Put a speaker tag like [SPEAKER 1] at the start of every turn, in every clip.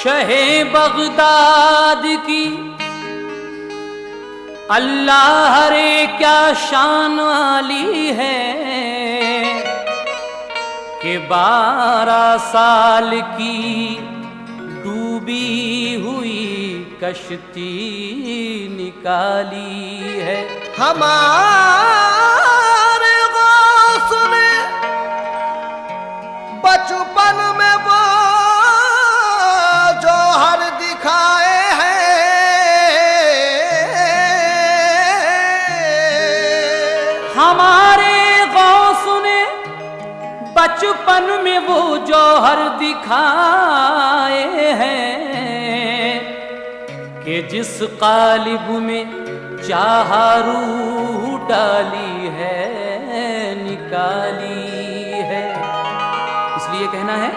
[SPEAKER 1] शहे बगदाद की अल्लाह रे क्या शान वाली है कि 12 साल की डूबी हुई कश्ती निकाली है।
[SPEAKER 2] हमारे गौस ने बचपन में वो जौहर दिखाए हैं।
[SPEAKER 1] हमारे गौस ने बचपन में वो जौहर दिखाए हैं कि जिस कालिब में चाहा रूह डाली है निकाली है। इसलिए कहना है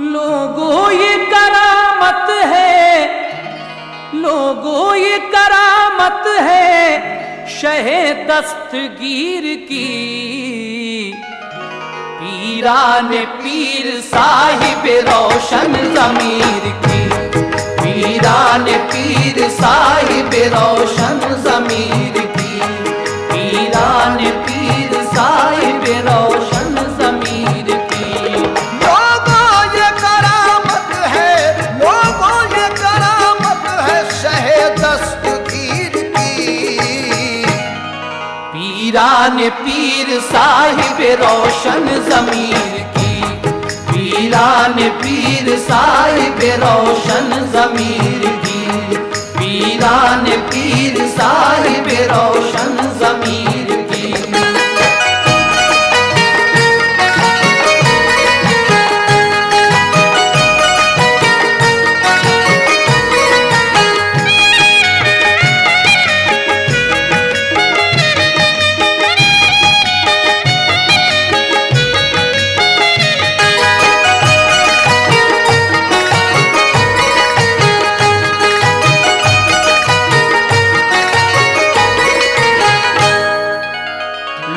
[SPEAKER 1] लोगों ये करामत है, लोगों ये करामत है शहे दस्तगीर की। पीरान पीर साहिब रोशन ज़मीर की, पीरान पीर साहिब रोशन ज़मीर की, पीरान पीर साहिब रोशन ज़मीर की।
[SPEAKER 2] लोगों ये करामत है, लोगों ये करामत है शहे दस्तगीर की।
[SPEAKER 1] पीरान पीर साहिब रोशन ज़मीर की, पीरान पीर साहिब रोशन ज़मीर की, पीरान पीर साहिब रोशन ज़मीर की।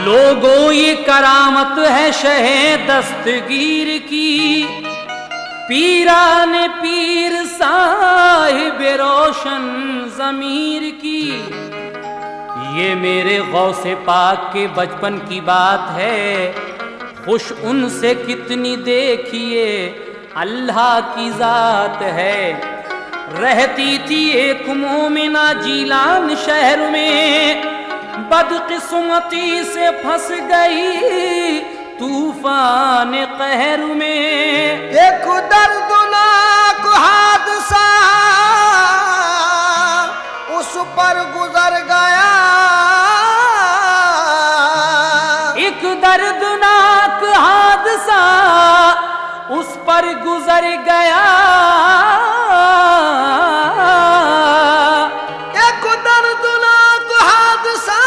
[SPEAKER 1] लोगों ये करामत है शहे दस्तगीर की। पीरान पीर साहिब रोशन ज़मीर की। ये मेरे गौसे पाक के बचपन की बात है। खुश उनसे कितनी देखिए अल्लाह की जात है। रहती थी एक मोमिना जीलान शहर में, बदकिस्मती से फंस गई तूफान कहर में।
[SPEAKER 2] एक दर्दनाक हादसा उस पर गुजर गया,
[SPEAKER 1] एक दर्दनाक हादसा उस पर गुजर गया।
[SPEAKER 2] एक दर्दनाक हादसा,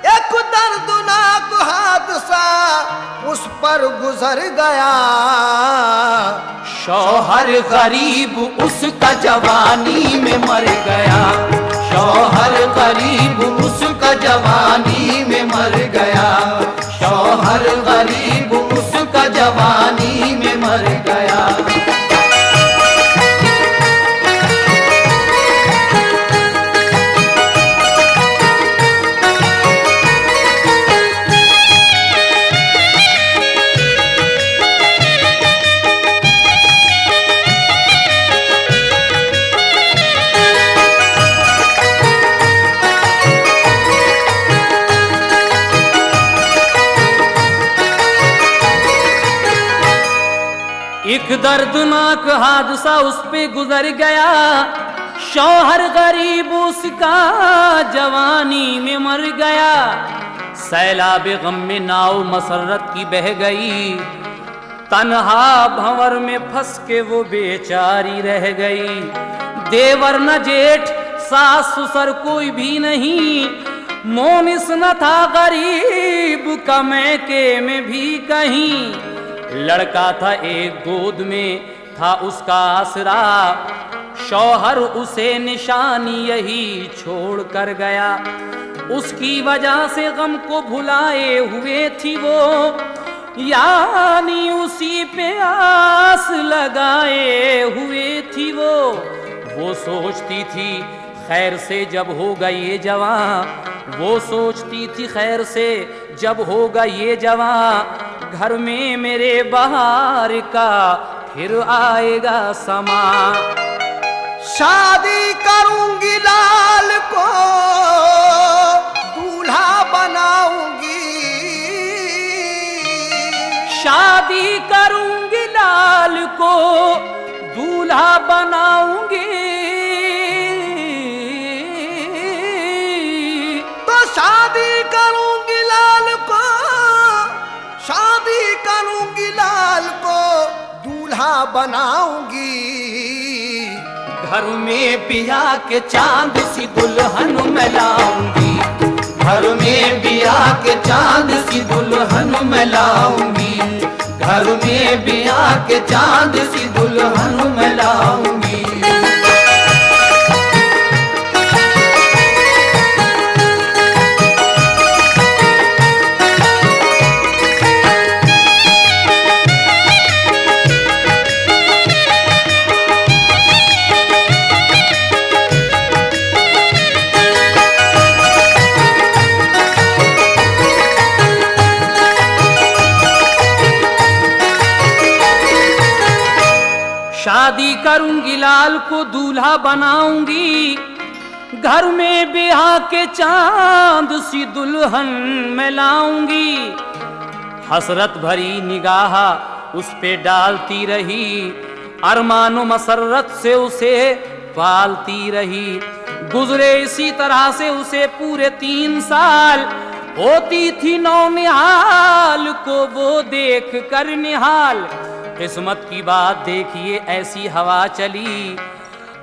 [SPEAKER 2] एक दर्दनाक हादसा उस पर गुजर गया।
[SPEAKER 1] शौहर गरीब उसका जवानी में मर गया, शौहर गरीब उसका जवानी में मर गया, शौहर गरीब उसका जवानी में मर गया। एक दर्दनाक हादसा उस पे गुजर गया। शौहर गरीब उसका जवानी में मर गया। सैलाब गम में नाव मसरत की बह गई। तन्हा भंवर में फंस के वो बेचारी रह गई। देवर न जेठ सास ससुर कोई भी नहीं। मोनिस न था गरीब का मैके में भी कहीं। लड़का था एक गोद में था उसका आसरा। शौहर उसे निशानी यही छोड़ कर गया। उसकी वजह से गम को भुलाए हुए थी वो। यानी उसी पे आस लगाए हुए थी वो सोचती थी खैर से जब होगा ये जवां, वो सोचती थी खैर से जब होगा ये जवां, घर में मेरे बहार का फिर आएगा समा।
[SPEAKER 2] शादी करूंगी लाल को दूल्हा बनाऊंगी,
[SPEAKER 1] शादी करूंगी लाल को दूल्हा बनाऊंगी,
[SPEAKER 2] तो शादी करूंगी लाल को, शादी करूंगी लाल को दूल्हा बनाऊंगी।
[SPEAKER 1] घर में बिया के चांद सी दुल्हन मैं लाऊंगी, घर में बिया के चांद सी दुल्हन मैं लाऊंगी, घर में बिया के चांद सी दुल्हन मैं लाऊंगी। शादी करूंगी लाल को दूल्हा बनाऊंगी, घर में ब्याह के चांद सी दुल्हन मैं लाऊंगी। हसरत भरी निगाह उस पे डालती रही, अरमानो मसरत से उसे पालती रही। गुजरे इसी तरह से उसे पूरे 3 साल, होती थी नौनिहाल को वो देख कर निहाल। किस्मत की बात देखिए ऐसी हवा चली,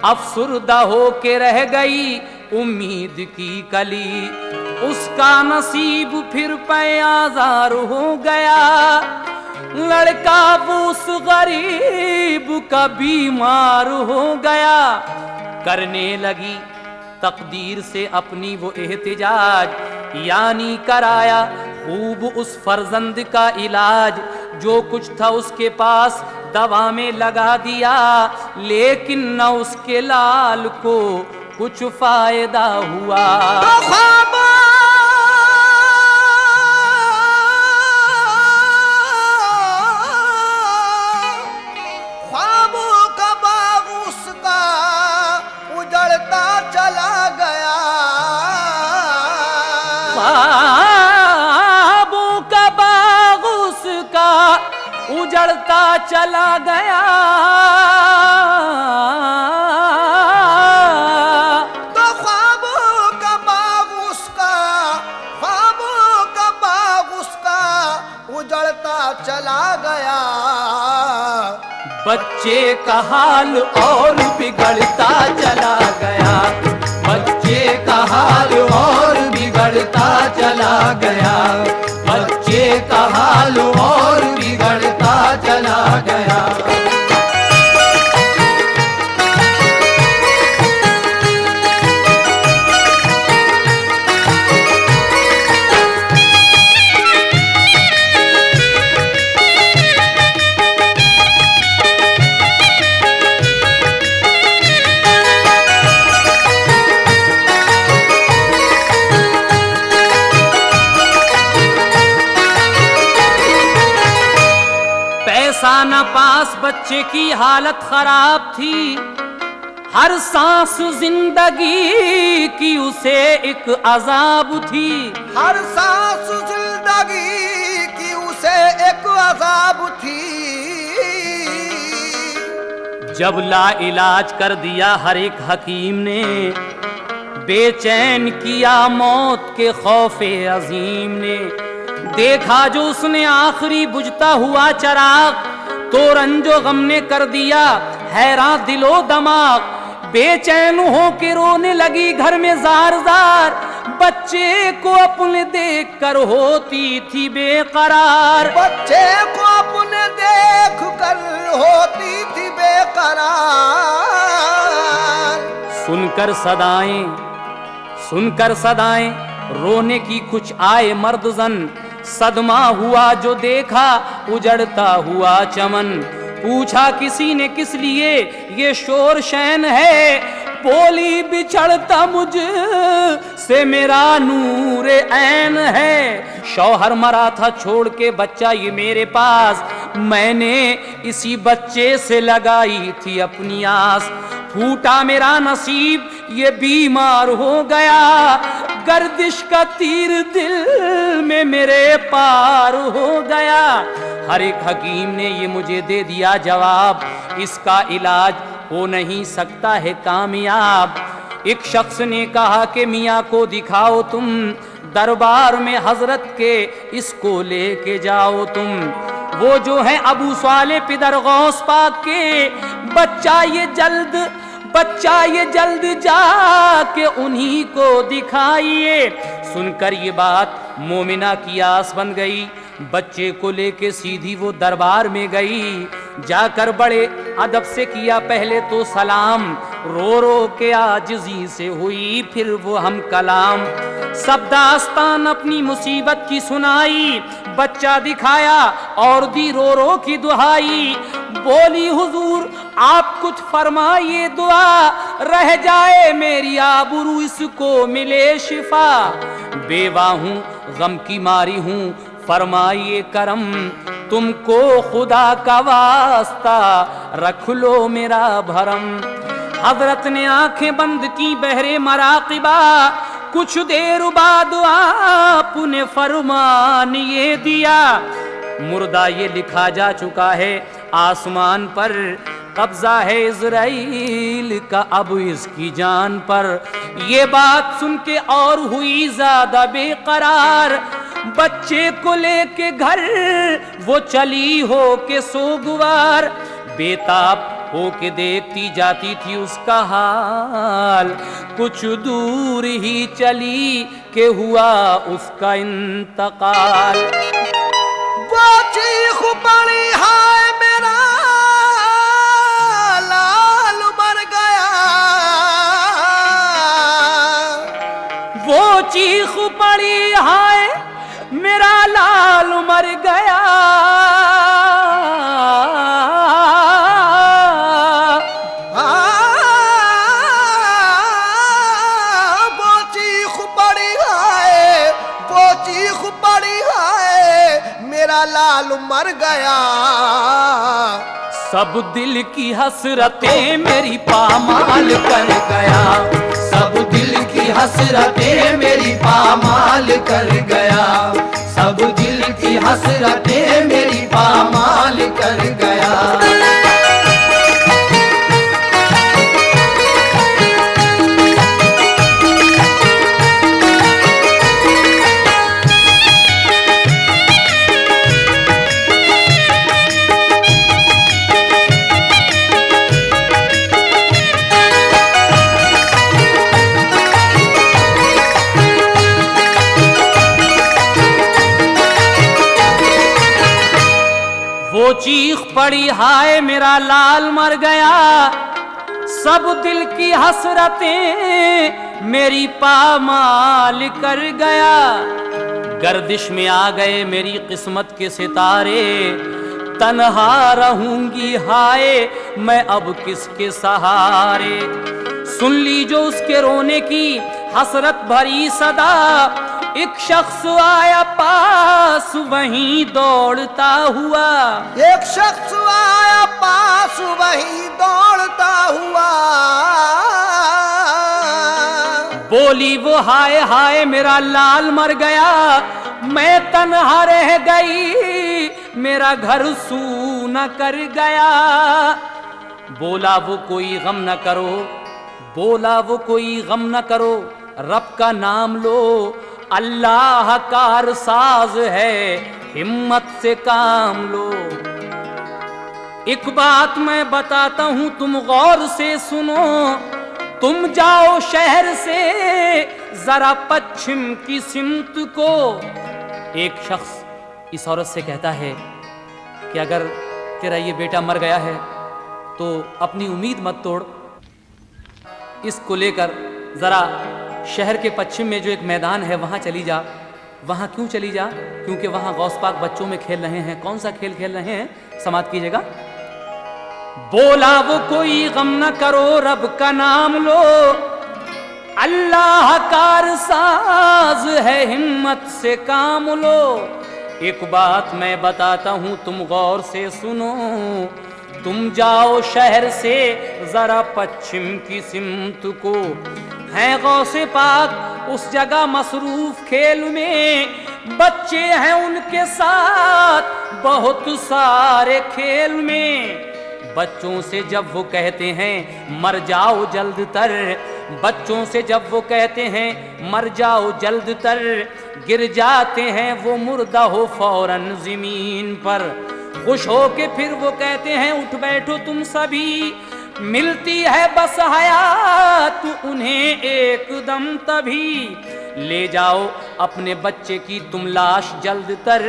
[SPEAKER 1] अफसुर्दा हो के रह गई उम्मीद की कली। उसका नसीब फिर पे आज़ार हो गया, लड़का वो उस गरीब का बीमार हो गया। करने लगी तकदीर से अपनी वो एहतिजाज, यानी कराया खूब उस फर्जंद का इलाज। जो कुछ था उसके पास दवा में लगा दिया, लेकिन न उसके लाल को कुछ फायदा हुआ।
[SPEAKER 2] ख्वाबों का बाग उसका उजड़ता चला गया,
[SPEAKER 1] ख्वाबों का बाग उसका उजड़ता चला गया।
[SPEAKER 2] तो ख्वाबों का बाग उसका, ख्वाबों का बाग उसका उजड़ता चला गया।
[SPEAKER 1] बच्चे का हाल और बिगड़ता चला गया, बच्चे का हाल और बिगड़ता चला गया, बच्चे का हाल और बिगड़ता चला गया। न पास बच्चे की हालत खराब थी, हर सांस जिंदगी की उसे एक अजाब थी,
[SPEAKER 2] हर सांस जिंदगी की उसे एक अजाब थी।
[SPEAKER 1] जब ला इलाज कर दिया हर एक हकीम ने, बेचैन किया मौत के खौफे अजीम ने। देखा जो उसने आखिरी बुझता हुआ चराग, तो रंजो गम ने कर दिया हैरान दिलो दमाग। बेचैन हो के रोने लगी घर में जार जार, बच्चे को अपने देख कर होती थी बेकरार,
[SPEAKER 2] बच्चे को अपने देख कर होती थी बेकरार।
[SPEAKER 1] सुनकर सदाएं रोने की कुछ आए मर्द जन, सदमा हुआ जो देखा उजड़ता हुआ चमन। पूछा किसी ने किस लिए ये शोर शैन है, बोली बिछड़ता मुझ से मेरा नूर ऐन है। शौहर मरा था छोड़ के बच्चा ये मेरे पास, मैंने इसी बच्चे से लगाई थी अपनी आस। फूटा मेरा नसीब ये बीमार हो गया, गर्दिश का तीर दिल में मेरे पार हो गया। हर एक हकीम ने ये मुझे दे दिया जवाब, इसका इलाज हो नहीं सकता है कामयाब। एक शख्स ने कहा कि मियाँ को दिखाओ तुम, दरबार में हजरत के इसको लेके जाओ तुम। वो जो है अबू साले पिदर गौस पाक के, बच्चा ये जल्द जाके उन्हीं को दिखाइए। सुनकर ये बात मोमिना की आस बन गई, बच्चे को लेके सीधी वो दरबार में गई। जाकर बड़े अदब से किया पहले तो सलाम, रो रो के आजिज़ी से हुई फिर वो हम कलाम। सब दास्तान अपनी मुसीबत की सुनाई, बच्चा दिखाया और दी रो रो की दुहाई। बोली हुजूर आप कुछ फरमाइए दुआ, रह जाए मेरी आबरू इसको मिले शिफा। बेवा हूँ गम की मारी हूँ फरमाइए करम, तुमको खुदा का वास्ता रख लो मेरा भरम। हजरत ने आंखें बंद की बहरे मराकिबा, कुछ देर बाद आपने फरमान ये दिया। मुर्दा ये लिखा जा चुका है आसमान पर, कब्जा है इज़राइल का अब इसकी जान पर। ये बात सुन के और हुई ज्यादा बेकरार, बच्चे को लेके घर वो चली हो के सोगवार। बेताब हो के देखती जाती थी उसका हाल, कुछ दूर ही चली के हुआ उसका इंतकाल।
[SPEAKER 2] वो चीख पड़ी हाय मेरा लाल मर गया,
[SPEAKER 1] वो चीख पड़ी हाय मेरा लाल मर गया।
[SPEAKER 2] वो चीख पड़ी हाय, वो चीख पड़ी हाय मेरा लाल मर गया।
[SPEAKER 1] सब दिल की हसरतें मेरी पामाल कर गया,
[SPEAKER 3] सब दिल की हसरतें मेरी पामाल कर गया, सब दिल की हसरतें मेरी पामाल कर गया।
[SPEAKER 1] वो चीख पड़ी हाय मेरा लाल मर गया। सब दिल की हसरतें मेरी पामाल कर गया। गर्दिश में आ गए मेरी किस्मत के सितारे, तन्हा रहूंगी हाय मैं अब किसके सहारे। सुन ली जो उसके रोने की हसरत भरी सदा, एक शख्स आया पास वहीं दौड़ता हुआ।
[SPEAKER 2] एक शख्स आया पास वहीं दौड़ता हुआ।
[SPEAKER 1] बोली वो हाय हाय मेरा लाल मर गया, मैं तन्हा रह गई मेरा घर सूना कर गया। बोला वो कोई गम न करो, बोला वो कोई गम न करो, रब का नाम लो, अल्लाह कारसाज है हिम्मत से काम लो। एक बात मैं बताता हूं तुम गौर से सुनो, तुम जाओ शहर से जरा पश्चिम की सिमत को। एक शख्स इस औरत से कहता है कि अगर तेरा ये बेटा मर गया है तो अपनी उम्मीद मत तोड़, इसको लेकर जरा शहर के पश्चिम में जो एक मैदान है वहां चली जा, वहां क्यों चली जा? क्योंकि वहां गौस पाक बच्चों में खेल रहे हैं। कौन सा खेल खेल रहे हैं? समाप्त कीजिएगा। बोला वो कोई गम न करो, रब का नाम लो, अल्लाह कार साज है, हिम्मत से काम लो। एक बात मैं बताता हूं, तुम गौर से सुनो। तुम जाओ शहर से जरा पश्चिम की सिमत को, है गौसे पाक उस जगह मसरूफ खेल में, बच्चे हैं उनके साथ बहुत सारे खेल में। बच्चों से जब वो कहते हैं मर जाओ जल्द तर, बच्चों से जब वो कहते हैं मर जाओ जल्द तर, गिर जाते हैं वो मुर्दा हो फौरन जमीन पर। खुश हो के फिर वो कहते हैं उठ बैठो तुम सभी, मिलती है बस हयात उन्हें एकदम तभी। ले जाओ अपने बच्चे की तुम लाश जल्द तर,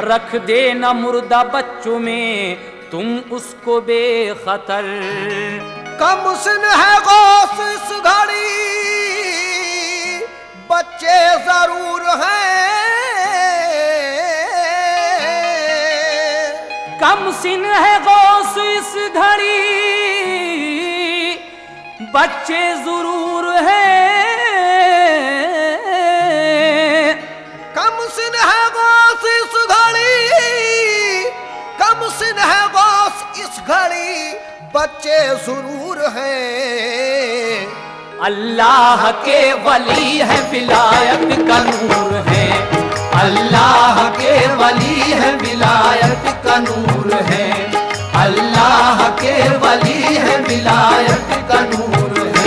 [SPEAKER 1] रख देना मुर्दा बच्चों में तुम उसको बेखतर।
[SPEAKER 2] कम सिन है गौस इस घड़ी, बच्चे जरूर हैं,
[SPEAKER 1] कम सिन है गौस इस घड़ी, बच्चे जरूर हैं।
[SPEAKER 2] कम सिन है गौस इस घड़ी, कम सिन है गौस इस घड़ी, बच्चे जरूर हैं।
[SPEAKER 1] अल्लाह के वली है, विलायत का नूर है,
[SPEAKER 3] अल्लाह के वली है, विलायत का नूर है, अल्लाह के वली है, विलायत का नूर है।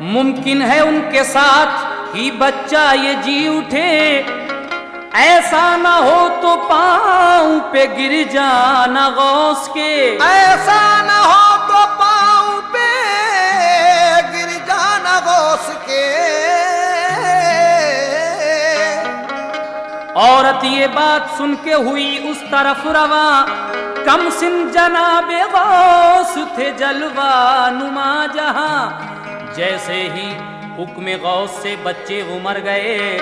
[SPEAKER 1] मुमकिन है उनके साथ ही बच्चा ये जी उठे, ऐसा ना हो तो पांव पे गिर जाना गौस के,
[SPEAKER 2] ऐसा ना हो तो पांव पे गिर जाना गौस के।
[SPEAKER 1] औरत ये बात सुन के हुई उस तरफ रवा, कम सिन जनाबे गौस थे जलवा नुमा जहां। जैसे ही हुक्म गौस से बच्चे वो मर गए,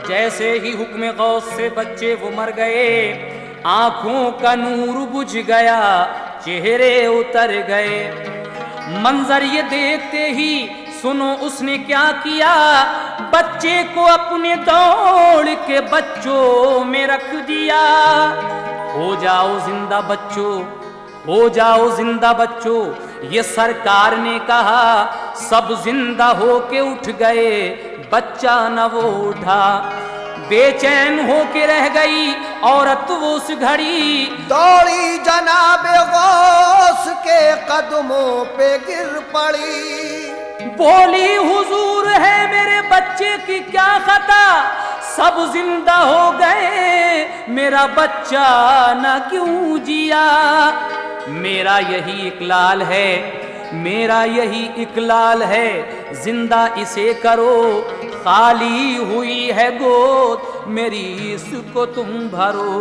[SPEAKER 1] जैसे ही हुक्म गौस से बच्चे वो मर गए, आंखों का नूर बुझ गया, चेहरे उतर गए। मंजर ये देखते ही सुनो उसने क्या किया, बच्चे को अपने दौड़ के बच्चों में रख दिया। हो जाओ जिंदा बच्चों, हो जाओ जिंदा बच्चों, ये सरकार ने कहा। सब जिंदा होके उठ गए, बच्चा न वो उठा। बेचैन होके रह गई औरत वो उस घड़ी,
[SPEAKER 2] दौड़ी जनाबे गौस के कदमों पे गिर पड़ी।
[SPEAKER 1] बोली हुजूर है मेरे बच्चे की क्या खता, सब जिंदा हो गए, मेरा बच्चा न क्यों जिया। मेरा यही इकलाल है, मेरा यही इकलाल है, जिंदा इसे करो, खाली हुई है गोद मेरी इसको तुम भरो।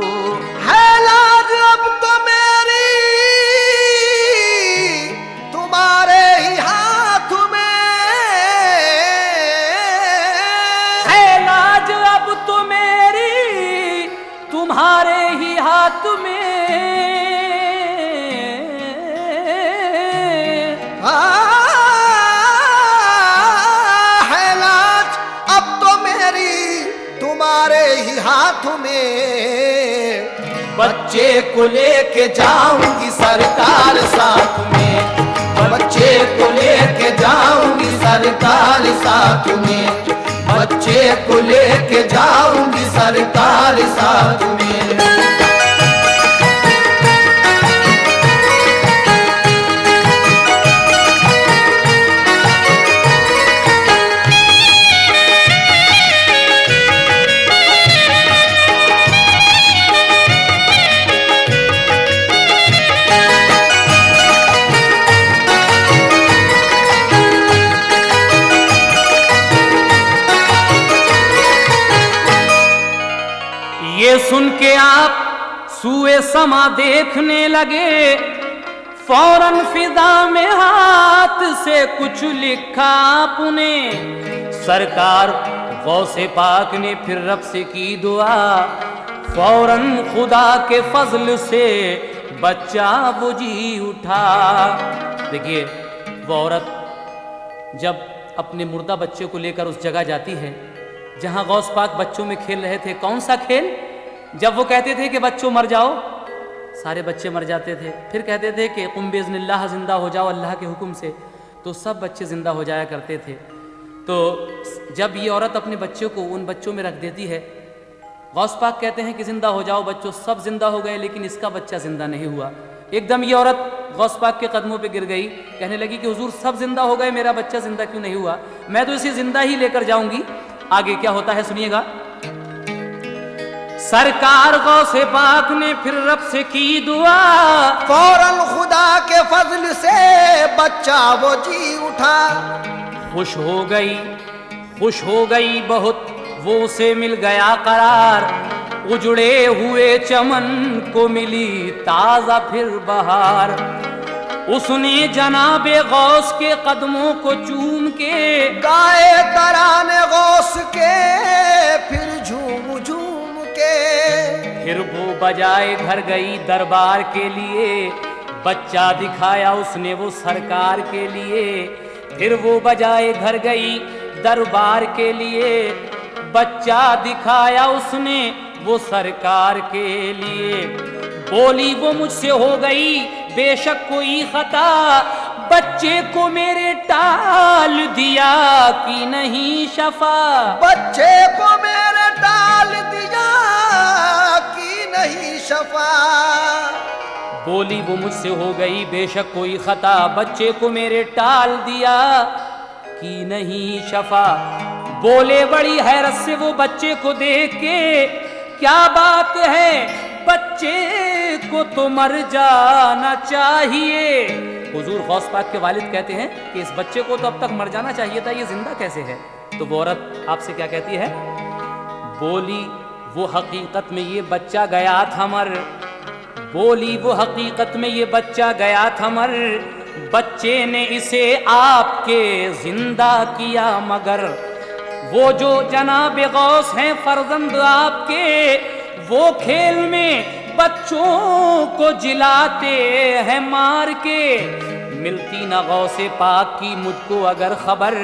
[SPEAKER 2] है लाज अब तो मेरी तुम्हारे ही हाथ में,
[SPEAKER 1] है लाज अब तो मेरी तुम्हारे ही हाथ में।
[SPEAKER 2] है लाज अब तो मेरी तुम्हारे ही हाथ में।
[SPEAKER 3] बच्चे को लेके जाऊंगी सरकार साथ में, बच्चे को लेके जाऊंगी सरकार साथ में, बच्चे को लेके जाऊंगी सरकार साथ में।
[SPEAKER 1] सुन के आप सूए समा देखने लगे, फौरन फिजा में हाथ से कुछ लिखा आपने। सरकार गौसे पाक ने फिर रब से की दुआ, फौरन खुदा के फजल से बच्चा वो जी उठा। देखिए, वो औरत जब अपने मुर्दा बच्चे को लेकर उस जगह जाती है जहां गौस पाक बच्चों में खेल रहे थे। कौन सा खेल? जब वो कहते थे कि बच्चों मर जाओ, सारे बच्चे मर जाते थे। फिर कहते थे कि कुम बिज़्निल्लाह, जिंदा हो जाओ अल्लाह के हुक्म से, तो सब बच्चे जिंदा हो जाया करते थे। तो जब ये औरत अपने बच्चों को उन बच्चों में रख देती है, गौस पाक कहते हैं कि जिंदा हो जाओ बच्चों, सब जिंदा हो गए लेकिन इसका बच्चा जिंदा नहीं हुआ। एकदम ये औरत गौस पाक के कदमों पे गिर गई, कहने लगी कि हुजूर सब जिंदा हो गए, मेरा बच्चा जिंदा क्यों नहीं हुआ? मैं तो इसे जिंदा ही लेकर जाऊंगी। आगे क्या होता है सुनिएगा। सरकार गौसे पाक ने फिर रब से की दुआ,
[SPEAKER 2] फौरन खुदा के फजल से बच्चा वो जी उठा।
[SPEAKER 1] खुश हो गई बहुत, वो से मिल गया करार। उजड़े हुए चमन को मिली ताजा फिर बहार। उसने जनाबे गौस के कदमों को चूम के
[SPEAKER 2] गाए तराने गौस के फिर झूम झूम के।
[SPEAKER 1] फिर वो बजाए घर गई दरबार के लिए, बच्चा दिखाया उसने वो सरकार के लिए। फिर वो बजाए घर गई दरबार के लिए, बच्चा दिखाया उसने वो सरकार के लिए। बोली वो मुझसे हो गई बेशक कोई खता, बच्चे को मेरे टाल दिया कि नहीं शफा।
[SPEAKER 2] बच्चे को मेरे टाल दिया कि नहीं शफा।
[SPEAKER 1] बोली वो मुझसे हो गई बेशक कोई खता, बच्चे को मेरे टाल दिया कि नहीं शफा। बोले बड़ी हैरत से वो बच्चे को देख के, क्या बात है बच्चे को तो मर जाना चाहिए। हुजूर गौस पाक के वालिद कहते हैं कि इस बच्चे को तो अब तक मर जाना चाहिए था, ये जिंदा कैसे है? तो वो औरत आपसे क्या कहती है? बोली वो हकीकत में ये बच्चा गया था मर। बोली वो हकीकत में ये बच्चा गया था मर, बच्चे ने इसे आपके जिंदा किया मगर। वो जो जनाब गौस हैं फर्जंद आपके, वो खेल में बच्चों को जिलाते हैं मार के। मिलती न गौसे पाक की मुझको अगर खबर,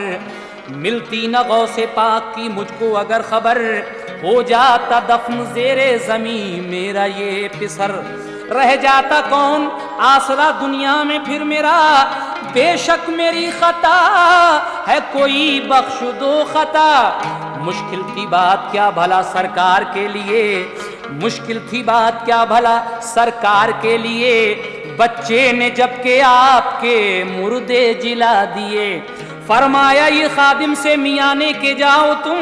[SPEAKER 1] मिलती न गौसे पाक की मुझको अगर खबर, हो जाता दफन ज़ेरे ज़मीं मेरा ये पिसर। रह जाता कौन आसरा दुनिया में फिर मेरा, बेशक मेरी खता है कोई बख्श दो खता। मुश्किल थी बात क्या भला सरकार के लिए, मुश्किल थी बात क्या भला सरकार के लिए। बच्चे ने जबकि आपके मुर्दे जिला दिए, फरमाया ये खादिम से मियाँ ने के जाओ तुम,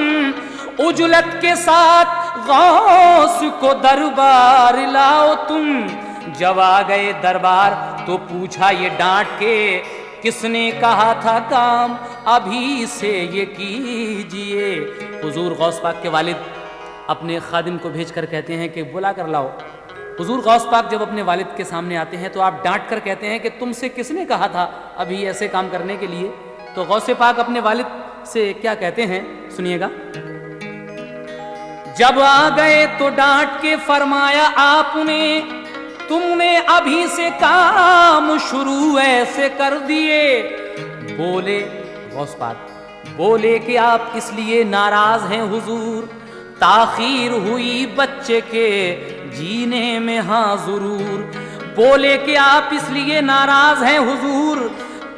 [SPEAKER 1] उजलत के साथ गौस को दरबार लाओ तुम। जब आ गए दरबार तो पूछा ये डांट के, किसने कहा था काम अभी से ये कीजिए। हुजूर गौस पाक के वालिद अपने खादिम को भेजकर कहते हैं कि बुला कर लाओ। हुजूर गौस पाक जब अपने वालिद के सामने आते हैं तो आप डांट कर कहते हैं कि तुमसे किसने कहा था अभी ऐसे काम करने के लिए। तो गौसे पाक अपने वालिद से क्या कहते हैं सुनिएगा। जब आ गए तो डांट के फरमाया आपने, तुमने अभी से काम शुरू ऐसे कर दिए। बोले गौस पाक बोले कि आप इसलिए नाराज हैं हुजूर, ताखीर हुई बच्चे के जीने में हाँ जरूर। बोले कि आप इसलिए नाराज हैं हुजूर,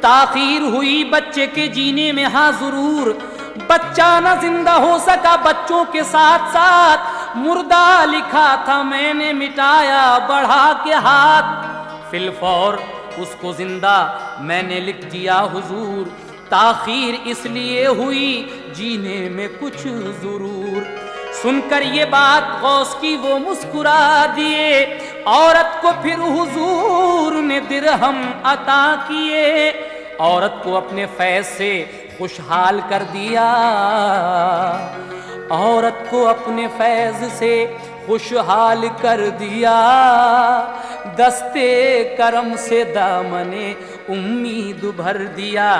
[SPEAKER 1] ताखीर हुई बच्चे के जीने में हाँ जरूर। बच्चा न जिंदा हो सका, बच्चों के साथ साथ मुर्दा लिखा था मैंने मिटाया बढ़ा के हाथ। फिलफौर उसको जिंदा मैंने लिख दिया हुजूर, ताखीर इसलिए हुई जीने में कुछ जरूर। सुनकर ये बात गौस की वो मुस्कुरा दिए, औरत को फिर हुजूर ने दिरहम अता किए। औरत को अपने फैज से खुशहाल कर दिया, औरत को अपने फैज से खुशहाल कर दिया। दस्ते करम से दामने उम्मीद भर दिया।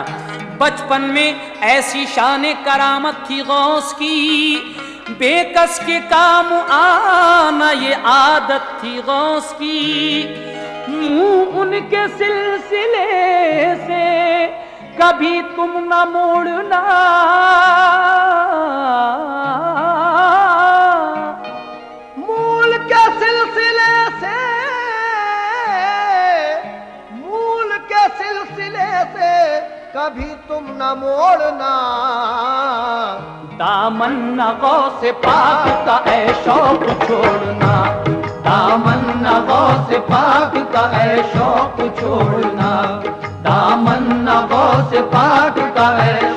[SPEAKER 1] बचपन में ऐसी शान करामत थी गौस की, बेकस के काम आना ये आदत थी गौस की। मुंह उनके सिलसिले से कभी तुम न मोड़ना,
[SPEAKER 2] मूल के सिलसिले से, मूल के सिलसिले से कभी तुम न मोड़ना।
[SPEAKER 1] दामन न गौस पाक का ऐ शौक छोड़ना, दामन न गौस पाक का ऐ शौक छोड़ना, दामन न गौस पाक का ऐ